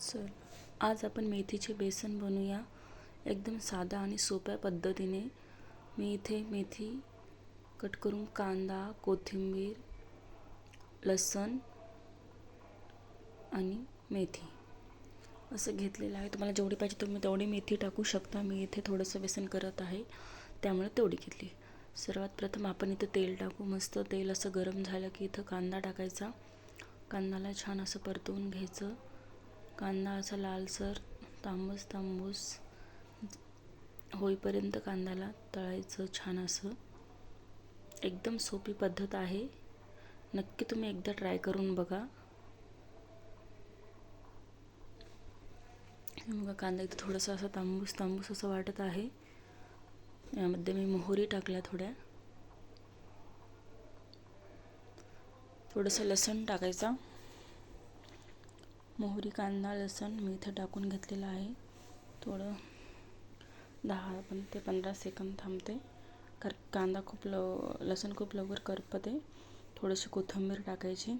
चल आज आपण मेथीचे बेसन बनवूया एकदम साधा आणि सोप्या पद्धतीने। मी इथे मेथी कट करून कांदा, कोथिंबीर, लसूण आणि मेथी असं घेतलेलं आहे। तुम्हाला जेवढी पाहिजे तुम्ही तेवढी मेथी टाकू शकता। मी इथे थोडंसं बेसन करत आहे त्यामुळे तेवढी घेतली। सर्वात प्रथम आपण इथे तेल टाकू। मस्त तेल असं गरम झालं की इथं कांदा टाकायचा। कांद्याला छान असं परतवून घ्यायचं। कांदा असा लालसर तांबूस होईपर्यंत कांद्याला तळायचं छान असं। एकदम सोपी पद्धत आहे, नक्की तुम्ही एकदा ट्राय करून बघा। बघा कांदा इथे थोडासा असा तांबूस असं वाटत आहे। यामध्ये मी मोहरी टाकल्या, थोडंसं लसूण टाकायचा। मोहरी, कांदा, लसूण मी इथे टाकून घेतलेला आहे। थोडं 10 ते 15 सेकंद थांबते, कारण कांदा लसूण खूप लवकर करपते। थोडीशी कोथिंबीर टाकायची।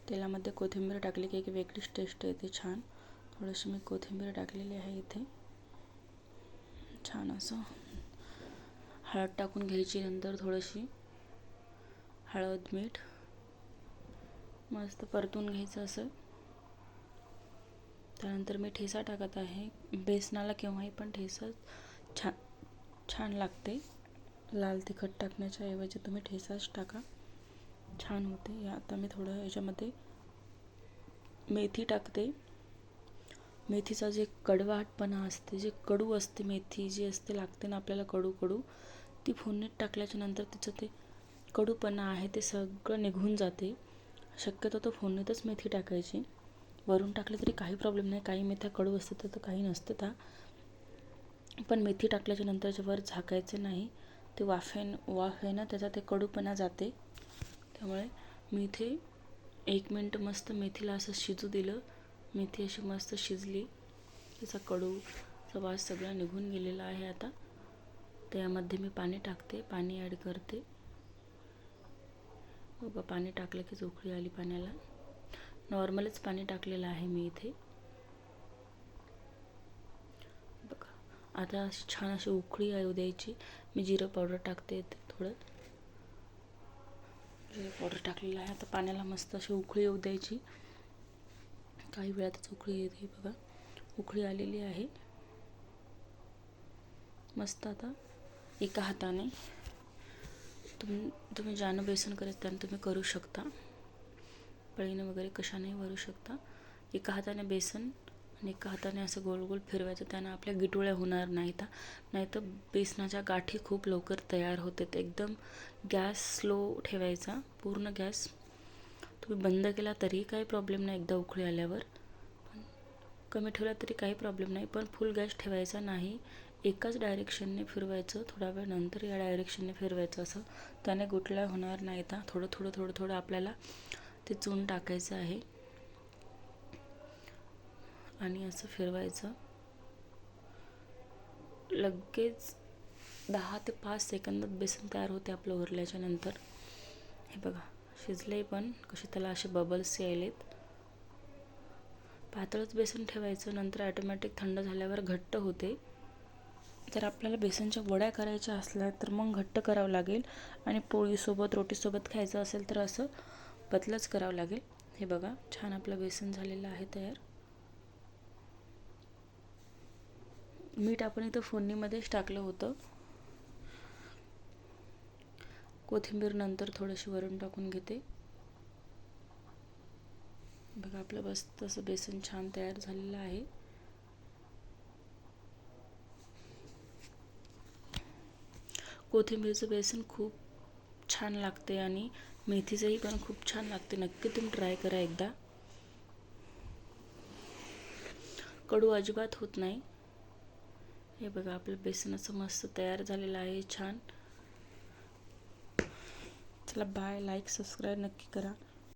तेलामध्ये कोथिंबीर टाकली की एक वेगळीच टेस्ट येते छान। थोडीशी मी कोथिंबीर टाकलेली आहे इथे। छान असं हळद टाकून घ्यायची, नंतर थोडीशी हळद, मीठ मस्त परतून घ्यायचं असं। त्यानंतर मी ठेचा टाकत आहे। बेसनाला केव्हाही पण ठेचा छान लागते। लाल तिखट टाकण्याच्या ऐवजी तुम्ही ठेचाच टाका, छान होते। आता मी थोडं याच्यामध्ये मेथी टाकते। मेथीचा जे कडवाटपणा असते, जे कडू असते मेथी जी असते, लागते ना आपल्याला कडू, ती फोडणीत टाकल्याच्या नंतर तिचं ते कडूपणा आहे ते सगळं निघून जाते। शक्यतो तो फोडणीतच मेथी टाकायची। वरून टाकले तरी काही प्रॉब्लेम नाही, काही मेथ्या कडू असतात तर काही नसतं त्या। पण मेथी टाकल्याच्या नंतरच्या वर झाकायचे नाही, ते वाफ आहे ना त्याचा ते कडूपणा जाते। त्यामुळे मी इथे 1 मिनिट मस्त मेथीला असं शिजू दिलं। मेथी अशी मस्त शिजली, त्याचा कडूचा वास सगळा निघून गेलेला आहे। आता त्यामध्ये मी पाणी टाकते, पाणी ॲड करते। बघा पाणी टाकलं की उकळी आली पाण्याला। नॉर्मलच पाणी टाकलेलं आहे मी इथे। बघा आता अशी छान अशी उकळी येऊ द्यायची। मी जिरं पावडर टाकते, थोडं जिरं पावडर टाकलेलं आहे। आता पाण्याला मस्त अशी उकळी येऊ द्यायची। काही वेळातच उकळी येते, बघा उकळी आलेली आहे मस्त। आता एका हाताने तुम्ही ज्यानं बेसन करायचं त्यानं तुम्ही करू शकता, पळीनं वगैरे कशानेही भरू शकता। एका हाताने बेसन आणि एका हाताने असं गोल गोल फिरवायचं, त्यानं आपल्या गिटोळ्या होणार नाहीतर बेसनाच्या गाठी खूप लवकर तयार होतात। एकदम गॅस स्लो ठेवायचा, पूर्ण गॅस तुम्ही बंद केला तरी काही प्रॉब्लेम नाही एकदा उकळी आल्यावर, पण कमी ठेवला तरी काही प्रॉब्लेम नाही, पण फुल गॅस ठेवायचा नाही। एकाच डायरेक्शनने फिरवायचं, थोडा वेळ नंतर या डायरेक्शनने फिरवायचं असं, त्याने गुठळ्या होणार नाहीत। थोडं आपल्याला ते चून टाकायचं आहे आणि असं फिरवायचं। लगेच 10 ते 5 सेकंदात बेसन तयार होते आपलं उरल्याच्या नंतर। हे बघा शिजले, पण कसे त्याला असे बबल्स यायलेत। पातळच बेसन ठेवायचं, नंतर ऑटोमॅटिक थंड झाल्यावर घट्ट होते। जर आपल्याला बेसनच्या वड्या करायच्या असल्या तर मग घट्ट करावं लागेल, आणि पोळीसोबत रोटीसोबत खायचं असेल तर असं पतलंच करावं लागेल। हे बघा छान आपलं बेसन झालेलं आहे तयार। मीठ आपण इथं फोडणीमध्येच टाकलं होतं। कोथिंबीर नंतर थोडीशी वरून टाकून घेते। बघा आपलं मस्त असं बेसन छान तयार झालेलं आहे। कोथिंबीरचं बेसन खूप छान लागते आणि मेथीचंही पण खूप छान लागते, नक्की तुम्ही ट्राय करा एकदा। कडू अजिबात होत नाही। हे बघा आपलं बेसन असं मस्त तयार झालेलं आहे छान। चला बाय, लाईक सबस्क्राईब नक्की करा।